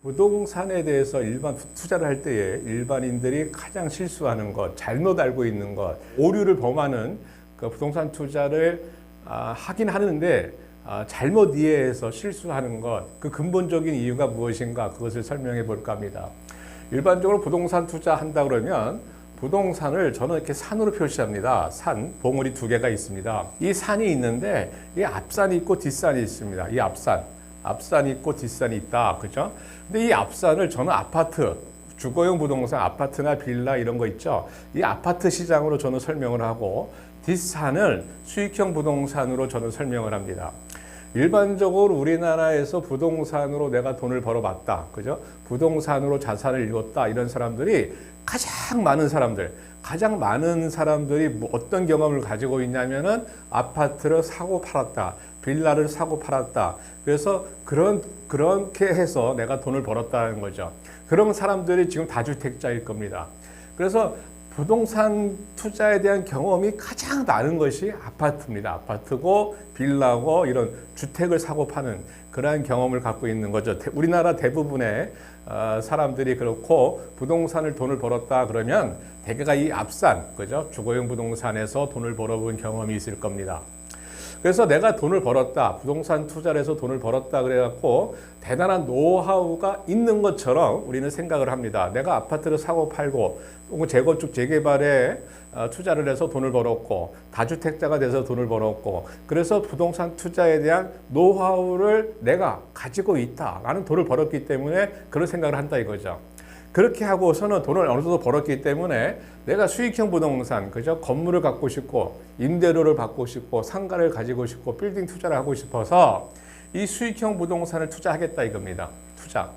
부동산에 대해서 일반 투자를 할 때에 일반인들이 가장 실수하는 것, 잘못 알고 있는 것, 오류를 범하는 그 부동산 투자를 하긴 하는데 잘못 이해해서 실수하는 것, 그 근본적인 이유가 무엇인가 그것을 설명해 볼까 합니다. 일반적으로 부동산 투자한다 그러면 부동산을 저는 이렇게 산으로 표시합니다. 산, 봉우리 두 개가 있습니다. 이 산이 있는데 이 앞산이 있고 뒷산이 있습니다. 이 앞산이 있고 뒷산이 있다. 그죠? 근데 이 앞산을 저는 아파트, 주거용 부동산, 아파트나 빌라 이런 거 있죠. 이 아파트 시장으로 저는 설명을 하고 뒷산을 수익형 부동산으로 저는 설명을 합니다. 일반적으로 우리나라에서 부동산으로 내가 돈을 벌어봤다. 그죠? 부동산으로 자산을 이뤘다. 이런 사람들이 가장 많은 사람들이 어떤 경험을 가지고 있냐면은 아파트를 사고 팔았다. 빌라를 사고 팔았다. 그래서 그렇게 해서 내가 돈을 벌었다는 거죠. 그런 사람들이 지금 다주택자일 겁니다. 그래서 부동산 투자에 대한 경험이 가장 많은 것이 아파트입니다. 아파트고 빌라고 이런 주택을 사고 파는 그러한 경험을 갖고 있는 거죠. 우리나라 대부분의 사람들이 그렇고 부동산을 돈을 벌었다 그러면 대개가 이 앞산, 그죠? 주거용 부동산에서 돈을 벌어본 경험이 있을 겁니다. 그래서 내가 돈을 벌었다, 부동산 투자를 해서 돈을 벌었다 그래갖고 대단한 노하우가 있는 것처럼 우리는 생각을 합니다. 내가 아파트를 사고 팔고 혹은 재건축 재개발에 투자를 해서 돈을 벌었고 다주택자가 돼서 돈을 벌었고 그래서 부동산 투자에 대한 노하우를 내가 가지고 있다. 나는 돈을 벌었기 때문에 그런 생각을 한다 이거죠. 그렇게 하고서는 돈을 어느 정도 벌었기 때문에 내가 수익형 부동산, 그죠? 건물을 갖고 싶고, 임대료를 받고 싶고, 상가를 가지고 싶고, 빌딩 투자를 하고 싶어서 이 수익형 부동산을 투자하겠다 이겁니다. 투자.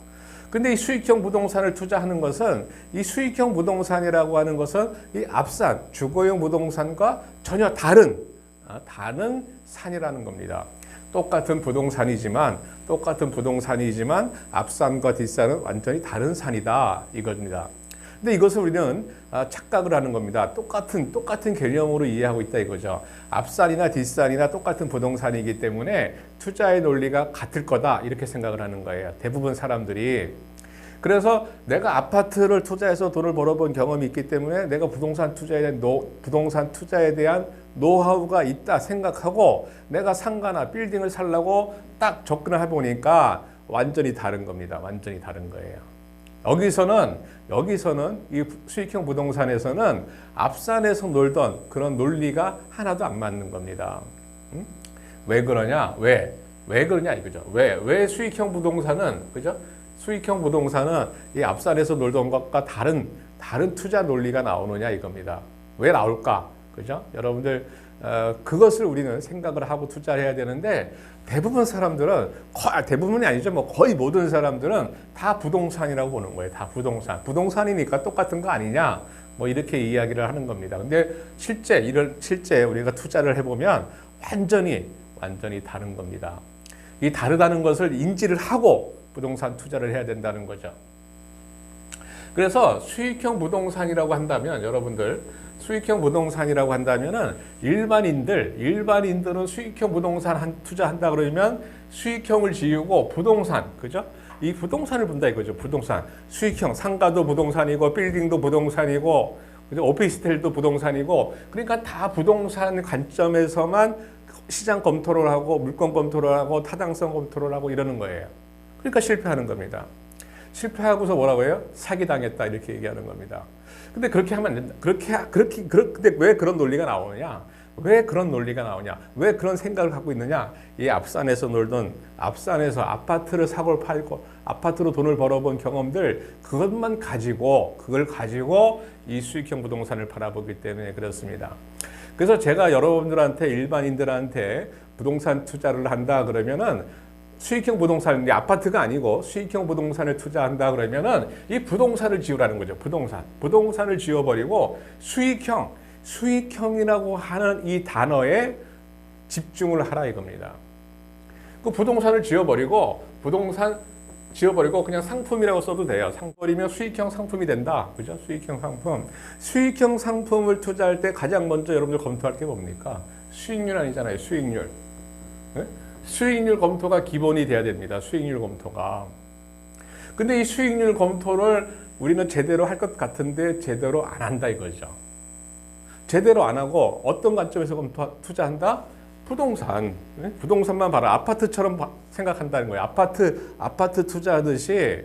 근데 이 수익형 부동산을 투자하는 것은 이 수익형 부동산이라고 하는 것은 이 앞산, 주거용 부동산과 전혀 다른 산이라는 겁니다. 똑같은 부동산이지만 앞산과 뒷산은 완전히 다른 산이다 이겁니다. 근데 이것을 우리는 착각을 하는 겁니다. 똑같은 개념으로 이해하고 있다 이거죠. 앞산이나 뒷산이나 똑같은 부동산이기 때문에 투자의 논리가 같을 거다 이렇게 생각을 하는 거예요. 대부분 사람들이. 그래서 내가 아파트를 투자해서 돈을 벌어본 경험이 있기 때문에 내가 부동산 투자에 대한 노하우가 있다 생각하고 내가 상가나 빌딩을 살려고 딱 접근을 해보니까 완전히 다른 겁니다. 완전히 다른 거예요. 여기서는 이 수익형 부동산에서는 앞산에서 놀던 그런 논리가 하나도 안 맞는 겁니다. 왜 그러냐? 왜 그러냐 이거죠. 왜 수익형 부동산은, 그죠? 수익형 부동산은 이 앞산에서 놀던 것과 다른 투자 논리가 나오느냐 이겁니다. 왜 나올까? 그죠? 여러분들 그것을 우리는 생각을 하고 투자를 해야 되는데 대부분이 아니죠. 거의 모든 사람들은 다 부동산이라고 보는 거예요. 다 부동산이니까 똑같은 거 아니냐? 이렇게 이야기를 하는 겁니다. 근데 실제 우리가 투자를 해보면 완전히 다른 겁니다. 이 다르다는 것을 인지를 하고 부동산 투자를 해야 된다는 거죠. 그래서 수익형 부동산이라고 한다면 여러분들 일반인들은 수익형 부동산 투자한다 그러면 수익형을 지우고 부동산, 그죠? 이 부동산을 본다 이거죠. 부동산, 수익형, 상가도 부동산이고 빌딩도 부동산이고, 그죠? 오피스텔도 부동산이고, 그러니까 다 부동산 관점에서만 시장 검토를 하고 물건 검토를 하고 타당성 검토를 하고 이러는 거예요. 그러니까 실패하는 겁니다. 실패하고서 뭐라고 해요? 사기당했다 이렇게 얘기하는 겁니다. 근데 그렇게 하면 안 된다. 근데 왜 그런 논리가 나오느냐? 왜 그런 생각을 갖고 있느냐? 이 앞산에서 아파트를 사고 팔고 아파트로 돈을 벌어본 경험들 그걸 가지고 이 수익형 부동산을 바라보기 때문에 그렇습니다. 그래서 제가 여러분들한테 일반인들한테 부동산 투자를 한다 그러면은 수익형 부동산, 아파트가 아니고 수익형 부동산을 투자한다 그러면은 이 부동산을 지우라는 거죠. 부동산을 지워버리고 수익형이라고 하는 이 단어에 집중을 하라 이겁니다. 그 부동산을 지워버리고 그냥 상품이라고 써도 돼요. 상품이면 수익형 상품이 된다. 그죠? 수익형 상품을 투자할 때 가장 먼저 여러분들 검토할 게 뭡니까? 수익률 아니잖아요. 수익률. 네? 수익률 검토가 기본이 돼야 됩니다. 수익률 검토가. 근데 이 수익률 검토를 우리는 제대로 할 것 같은데 제대로 안 한다 이거죠. 제대로 안 하고 어떤 관점에서 투자한다? 부동산. 부동산만 봐라. 아파트처럼 생각한다는 거예요. 아파트 투자하듯이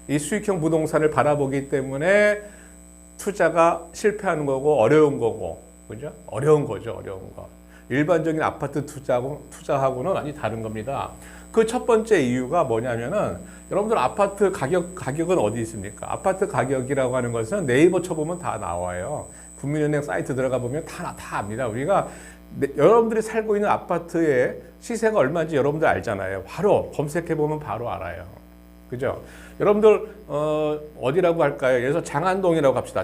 이 수익형 부동산을 바라보기 때문에 투자가 실패하는 거고 어려운 거고, 그죠? 어려운 거죠, 어려운 거. 일반적인 아파트 투자하고는 완전히 다른 겁니다. 그 첫 번째 이유가 뭐냐면은 여러분들 아파트 가격은 어디 있습니까? 아파트 가격이라고 하는 것은 네이버 쳐보면 다 나와요. 국민은행 사이트 들어가 보면 다 압니다. 우리가 여러분들이 살고 있는 아파트의 시세가 얼마인지 여러분들 알잖아요. 바로 검색해 보면 바로 알아요. 그죠? 여러분들 어디라고 할까요? 예를 들어서 장안동이라고 합시다.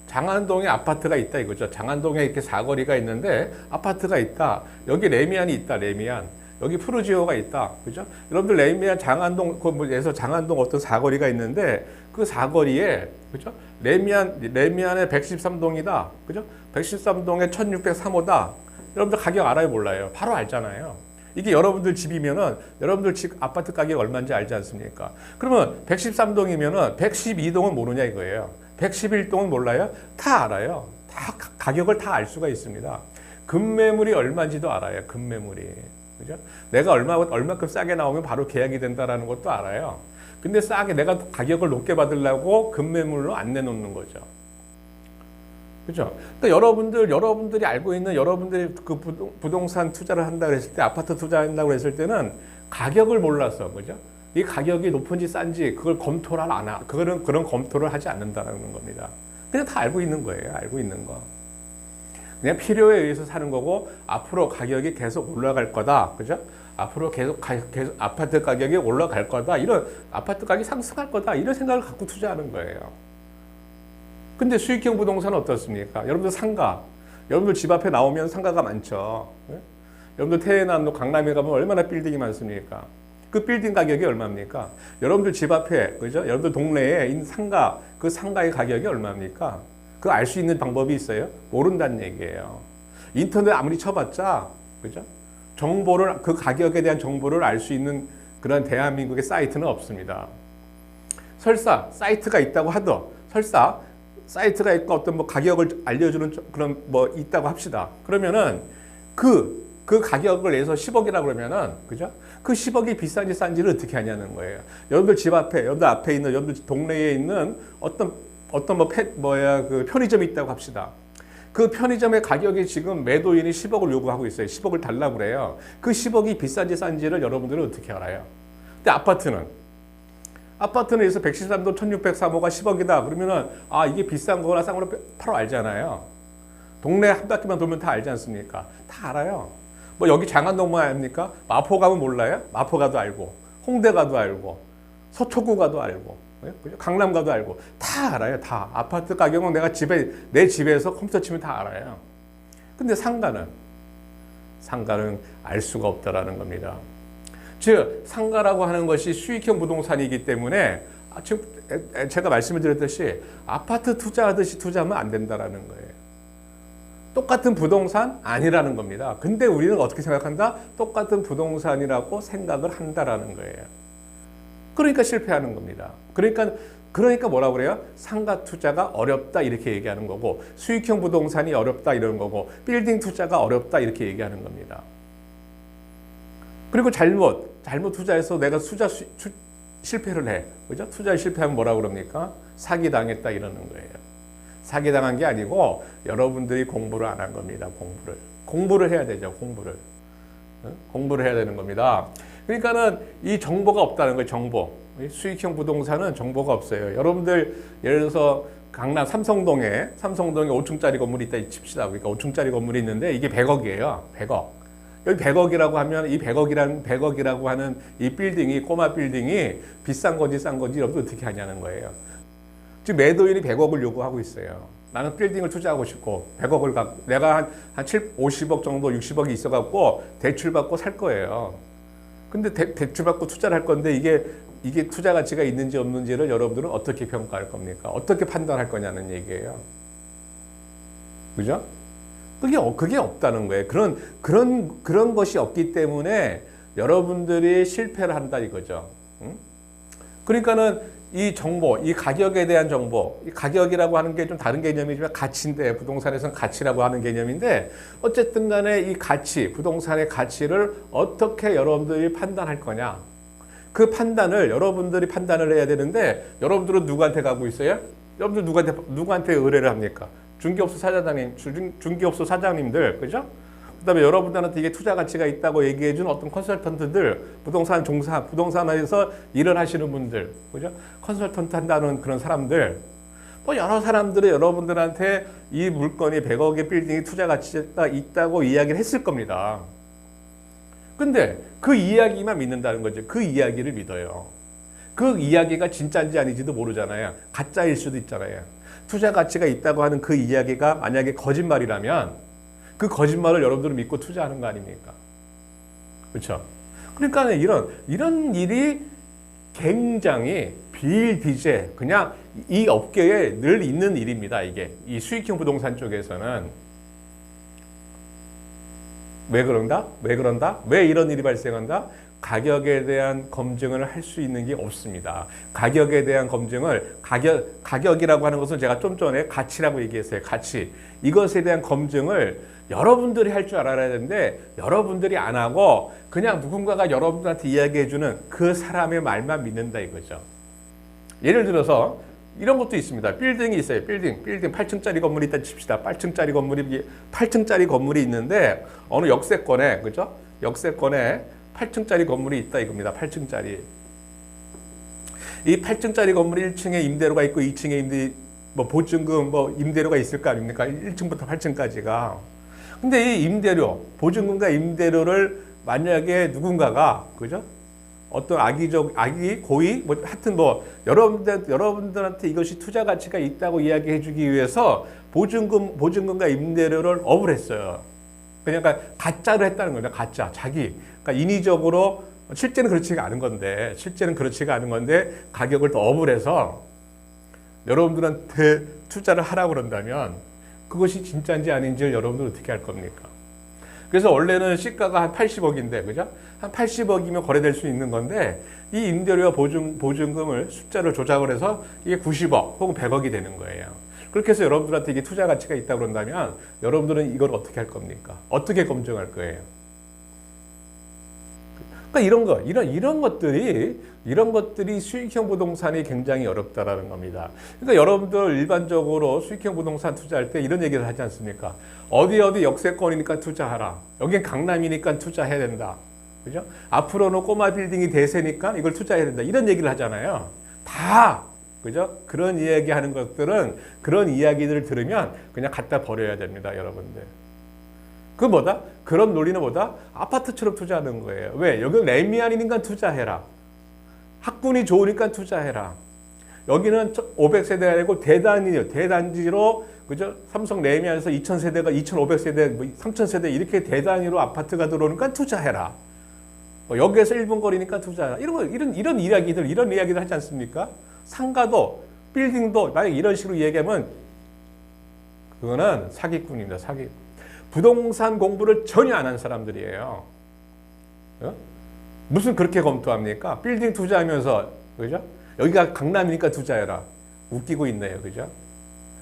장안동에 아파트가 있다 이거죠. 장안동에 이렇게 사거리가 있는데 아파트가 있다. 여기 레미안이 있다. 레미안. 여기 푸르지오가 있다. 그죠? 여러분들 레미안 장안동에서 장안동 어떤 사거리가 있는데 그 사거리에 그죠? 레미안의 113동이다. 그죠? 113동에 1603호다. 여러분들 가격 알아요, 몰라요? 바로 알잖아요. 이게 여러분들 집이면은 여러분들 집 아파트 가격 얼마인지 알지 않습니까? 그러면 113동이면은 112동은 모르냐 이거예요. 111동은 몰라요? 다 알아요. 다 가격을 다 알 수가 있습니다. 급매물이 얼마인지도 알아요. 급매물이. 그죠? 내가 얼마큼 싸게 나오면 바로 계약이 된다라는 것도 알아요. 근데 싸게 내가 가격을 높게 받으려고 급매물로 안 내놓는 거죠. 그죠? 그러니까 여러분들이 알고 있는 여러분들이 그 부동산 투자를 한다 그랬을 때, 아파트 투자한다고 그랬을 때는 가격을 몰라서, 그죠? 이 가격이 높은지 싼지 그걸 검토를 안 하, 그런 검토를 하지 않는다는 겁니다. 그냥 다 알고 있는 거예요. 알고 있는 거. 그냥 필요에 의해서 사는 거고, 앞으로 가격이 계속 올라갈 거다. 그죠? 앞으로 계속 아파트 가격이 올라갈 거다. 이런 아파트 가격이 상승할 거다. 이런 생각을 갖고 투자하는 거예요. 근데 수익형 부동산은 어떻습니까? 여러분들 상가. 여러분들 집 앞에 나오면 상가가 많죠. 네? 여러분들 태해남도 강남에 가면 얼마나 빌딩이 많습니까? 그 빌딩 가격이 얼마입니까? 여러분들 집 앞에, 그죠? 여러분들 동네에 있는 상가, 그 상가의 가격이 얼마입니까? 그거 알 수 있는 방법이 있어요? 모른다는 얘기예요. 인터넷 아무리 쳐봤자, 그죠? 그 가격에 대한 정보를 알 수 있는 그런 대한민국의 사이트는 없습니다. 설사 사이트가 있다고 하더, 사이트가 있고 어떤 가격을 알려주는 그런 있다고 합시다. 그러면은 그 가격을 내서 10억이라고 그러면은, 그죠? 그 10억이 비싼지 싼지를 어떻게 하냐는 거예요. 여러분들 집 앞에, 여러분들 앞에 있는, 여러분들 동네에 있는 그 편의점이 있다고 합시다. 그 편의점의 가격이 지금 매도인이 10억을 요구하고 있어요. 10억을 달라고 그래요. 그 10억이 비싼지 싼지를 여러분들은 어떻게 알아요? 근데 아파트에서 113동 1603호가 10억이다. 그러면은, 이게 비싼 거나 싼 거나 바로 알잖아요. 동네 한 바퀴만 돌면 다 알지 않습니까? 다 알아요. 여기 장안동만 압니까? 마포 가면 몰라요? 마포 가도 알고, 홍대 가도 알고, 서초구 가도 알고, 강남 가도 알고, 다 알아요. 다. 아파트 가격은 내 집에서 컴퓨터 치면 다 알아요. 근데 상가는 알 수가 없다라는 겁니다. 즉, 상가라고 하는 것이 수익형 부동산이기 때문에 지금 제가 말씀을 드렸듯이 아파트 투자하듯이 투자하면 안 된다라는 거예요. 똑같은 부동산 아니라는 겁니다. 근데 우리는 어떻게 생각한다? 똑같은 부동산이라고 생각을 한다라는 거예요. 그러니까 실패하는 겁니다. 그러니까 뭐라고 그래요? 상가 투자가 어렵다 이렇게 얘기하는 거고, 수익형 부동산이 어렵다 이런 거고, 빌딩 투자가 어렵다 이렇게 얘기하는 겁니다. 그리고 잘못 투자해서 내가 실패를 해. 그죠? 투자에 실패하면 뭐라고 그럽니까? 사기당했다 이러는 거예요. 사기당한 게 아니고 여러분들이 공부를 안 한 겁니다. 공부를 해야 되죠. 공부를 해야 되는 겁니다. 그러니까는 이 정보가 없다는 거예요. 정보. 수익형 부동산은 정보가 없어요. 여러분들 예를 들어서 강남 삼성동에 5층짜리 건물이 있다 칩시다. 그러니까 5층짜리 건물이 있는데 이게 100억이에요. 100억. 여기 100억이라고 하면 이 100억이라고 하는 이 빌딩이, 꼬마 빌딩이 비싼 건지 싼 건지 여러분 어떻게 하냐는 거예요. 지금 매도인이 100억을 요구하고 있어요. 나는 빌딩을 투자하고 싶고 100억을 갖고 내가 한 50억 정도 60억이 있어갖고 대출받고 살 거예요. 근데 대출받고 투자를 할 건데 이게 투자 가치가 있는지 없는지를 여러분들은 어떻게 평가할 겁니까? 어떻게 판단할 거냐는 얘기예요. 그죠? 그게 없다는 거예요. 그런 것이 없기 때문에 여러분들이 실패를 한다 이거죠. 응? 그러니까는 이 정보, 이 가격에 대한 정보, 이 가격이라고 하는 게 좀 다른 개념이지만 가치인데, 부동산에서는 가치라고 하는 개념인데, 어쨌든 간에 이 가치, 부동산의 가치를 어떻게 여러분들이 판단할 거냐. 그 판단을 여러분들이 판단을 해야 되는데, 여러분들은 누구한테 가고 있어요? 여러분들 누구한테 의뢰를 합니까? 중개업소 사장님, 중개업소 사장님들, 그죠? 그다음에 여러분들한테 이게 투자 가치가 있다고 얘기해준 어떤 컨설턴트들, 부동산에서 일을 하시는 분들, 그죠? 컨설턴트 한다는 그런 사람들, 뭐 여러 사람들이 여러분들한테 이 물건이 100억의 빌딩이 투자 가치가 있다고 이야기를 했을 겁니다. 근데 그 이야기만 믿는다는 거죠. 그 이야기를 믿어요. 그 이야기가 진짜인지 아닌지도 모르잖아요. 가짜일 수도 있잖아요. 투자 가치가 있다고 하는 그 이야기가 만약에 거짓말이라면 그 거짓말을 여러분들은 믿고 투자하는 거 아닙니까? 그렇죠? 그러니까 이런 일이 굉장히 비일비재, 그냥 이 업계에 늘 있는 일입니다. 이게 이 수익형 부동산 쪽에서는 왜 그런다? 왜 이런 일이 발생한다? 가격에 대한 검증을 할 수 있는 게 없습니다. 가격에 대한 검증을 가격이라고 하는 것은 제가 좀 전에 가치라고 얘기했어요. 가치. 이것에 대한 검증을 여러분들이 할 줄 알아야 되는데 여러분들이 안 하고 그냥 누군가가 여러분들한테 이야기해주는 그 사람의 말만 믿는다 이거죠. 예를 들어서 이런 것도 있습니다. 빌딩이 있어요. 빌딩 8층짜리 건물이 있다 칩시다. 8층짜리 건물이 있는데 어느 역세권에, 그죠? 역세권에 8층짜리 건물이 있다 이겁니다. 8층짜리. 이 8층짜리 건물이 1층에 임대료가 있고 2층에 보증금 임대료가 있을 거 아닙니까? 1층부터 8층까지가. 근데 이 임대료, 보증금과 임대료를 만약에 누군가가, 그죠? 어떤 고의, 하여튼 여러분들한테 이것이 투자 가치가 있다고 이야기해 주기 위해서 보증금과 임대료를 업을 했어요. 그러니까 가짜를 했다는 거죠. 가짜. 그러니까 인위적으로, 실제는 그렇지가 않은 건데, 가격을 더 업을 해서 여러분들한테 투자를 하라고 그런다면 그것이 진짜인지 아닌지를 여러분들 어떻게 할 겁니까? 그래서 원래는 시가가 한 80억인데, 그죠? 한 80억이면 거래될 수 있는 건데, 이 임대료와 보증금을 숫자를 조작을 해서 이게 90억 혹은 100억이 되는 거예요. 그렇게 해서 여러분들한테 이게 투자 가치가 있다고 그런다면 여러분들은 이걸 어떻게 할 겁니까? 어떻게 검증할 거예요? 그러니까 이런 것들이 수익형 부동산이 굉장히 어렵다라는 겁니다. 그러니까 여러분들 일반적으로 수익형 부동산 투자할 때 이런 얘기를 하지 않습니까? 어디 역세권이니까 투자하라. 여긴 강남이니까 투자해야 된다. 그죠? 앞으로는 꼬마 빌딩이 대세니까 이걸 투자해야 된다. 이런 얘기를 하잖아요. 다, 그죠? 그런 이야기하는 것들은, 그런 이야기들을 들으면 그냥 갖다 버려야 됩니다, 여러분들. 그런 논리는 아파트처럼 투자하는 거예요. 왜? 여기는 레미안이니까 투자해라. 학군이 좋으니까 투자해라. 여기는 500세대 아니고 대단지로, 그죠? 삼성 레미안에서 2000세대가 2500세대, 3000세대 이렇게 대단위로 아파트가 들어오니까 투자해라. 여기에서 1분 거리니까 투자해라. 이런 이야기들 하지 않습니까? 상가도, 빌딩도 만약 이런 식으로 얘기하면 그거는 사기꾼입니다. 사기꾼. 부동산 공부를 전혀 안 한 사람들이에요. 무슨 그렇게 검토합니까? 빌딩 투자하면서, 그죠? 여기가 강남이니까 투자해라. 웃기고 있네요. 그죠?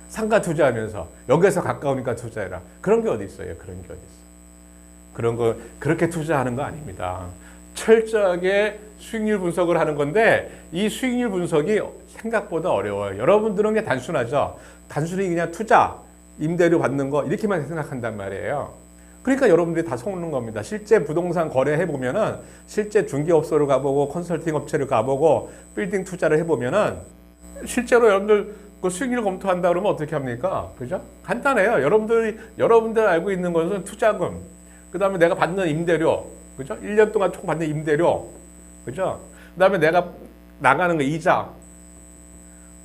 상가 투자하면서 여기에서 가까우니까 투자해라. 그런 게 어디 있어요? 그런 거, 그렇게 투자하는 거 아닙니다. 철저하게 수익률 분석을 하는 건데 이 수익률 분석이 생각보다 어려워요. 여러분들은 그냥 단순하죠. 단순히 그냥 투자, 임대료 받는 거 이렇게만 생각한단 말이에요. 그러니까 여러분들이 다 속는 겁니다. 실제 부동산 거래해보면은, 실제 중개업소를 가보고 컨설팅 업체를 가보고 빌딩 투자를 해보면은 실제로 여러분들 그 수익률 검토한다 그러면 어떻게 합니까? 그죠? 간단해요. 여러분들 알고 있는 것은 투자금, 그 다음에 내가 받는 임대료, 그죠? 1년 동안 총 받는 임대료, 그죠? 그 다음에 내가 나가는 거 이자,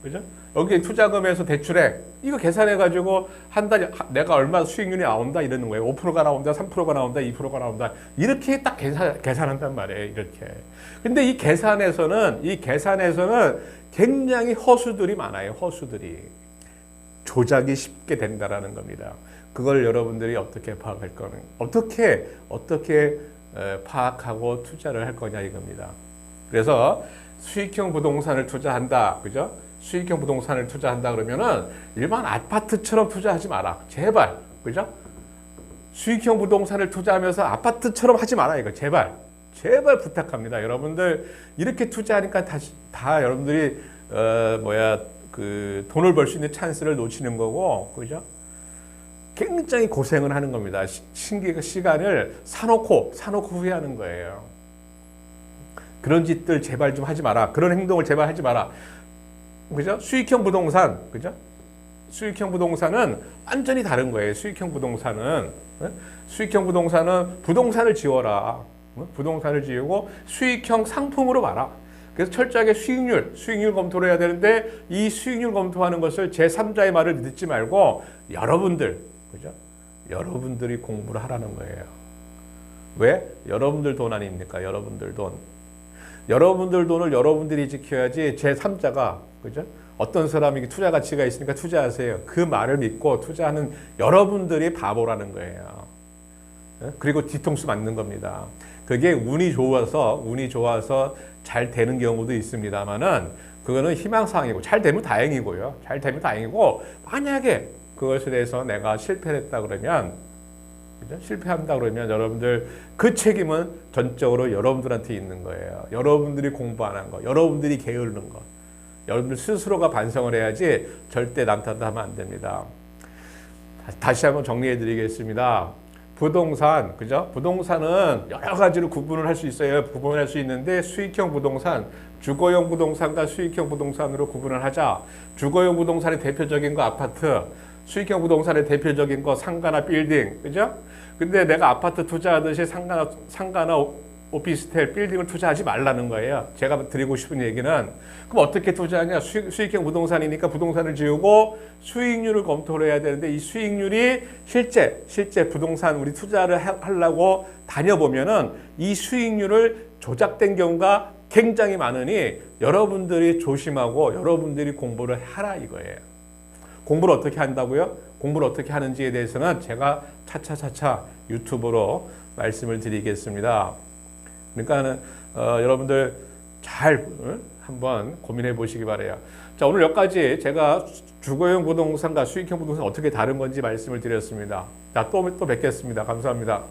그죠? 여기 투자금에서 대출액, 이거 계산해가지고 한 달에 내가 얼마 수익률이 나온다 이러는 거예요. 5%가 나온다, 3%가 나온다, 2%가 나온다. 이렇게 딱 계산한단 말이에요. 이렇게. 근데 이 계산에서는 굉장히 허수들이 많아요. 허수들이. 조작이 쉽게 된다라는 겁니다. 그걸 여러분들이 어떻게 파악할 거는, 어떻게 파악하고 투자를 할 거냐 이겁니다. 그래서 수익형 부동산을 투자한다. 그죠? 수익형 부동산을 투자한다 그러면은 일반 아파트처럼 투자하지 마라. 제발. 그죠? 수익형 부동산을 투자하면서 아파트처럼 하지 마라. 이거 제발. 제발 부탁합니다. 여러분들 이렇게 투자하니까 다 여러분들이 그 돈을 벌 수 있는 찬스를 놓치는 거고. 그죠? 굉장히 고생을 하는 겁니다. 시간을 사놓고 후회하는 거예요. 그런 짓들 제발 좀 하지 마라. 그런 행동을 제발 하지 마라. 그죠? 수익형 부동산, 그죠? 수익형 부동산은 완전히 다른 거예요. 수익형 부동산은 부동산을 지어라. 부동산을 지우고 수익형 상품으로 봐라. 그래서 철저하게 수익률 검토를 해야 되는데 이 수익률 검토하는 것을 제3자의 말을 듣지 말고 여러분들, 그죠? 여러분들이 공부를 하라는 거예요. 왜? 여러분들 돈 아닙니까? 여러분들 돈. 여러분들 돈을 여러분들이 지켜야지 제3자가, 그죠? 어떤 사람이 투자 가치가 있으니까 투자하세요. 그 말을 믿고 투자하는 여러분들이 바보라는 거예요. 그리고 뒤통수 맞는 겁니다. 그게 운이 좋아서 잘 되는 경우도 있습니다만은 그거는 희망사항이고 잘 되면 다행이고요. 잘 되면 다행이고 만약에 그것에 대해서 내가 실패했다 그러면 그죠? 실패한다 그러면 여러분들 그 책임은 전적으로 여러분들한테 있는 거예요. 여러분들이 공부 안 한 거, 여러분들이 게으르는 거. 여러분들 스스로가 반성을 해야지 절대 남 탓하면 안 됩니다. 다시 한번 정리해 드리겠습니다. 부동산, 그죠? 부동산은 여러 가지로 구분을 할 수 있어요. 구분을 할 수 있는데 수익형 부동산, 주거용 부동산과 수익형 부동산으로 구분을 하자. 주거용 부동산의 대표적인 거 아파트, 수익형 부동산의 대표적인 거 상가나 빌딩, 그죠? 근데 내가 아파트 투자하듯이 상가나 오피스텔, 빌딩을 투자하지 말라는 거예요. 제가 드리고 싶은 얘기는 그럼 어떻게 투자하냐? 수익형 부동산이니까 부동산을 지우고 수익률을 검토를 해야 되는데 이 수익률이 실제 부동산 우리 투자를 하려고 다녀보면은 이 수익률을 조작된 경우가 굉장히 많으니 여러분들이 조심하고 여러분들이 공부를 하라 이거예요. 공부를 어떻게 한다고요? 공부를 어떻게 하는지에 대해서는 제가 차차차차 유튜브로 말씀을 드리겠습니다. 그러니까 여러분들 잘 한번 고민해 보시기 바래요. 자, 오늘 여기까지 제가 주거용 부동산과 수익형 부동산 어떻게 다른 건지 말씀을 드렸습니다. 자, 또 뵙겠습니다. 감사합니다.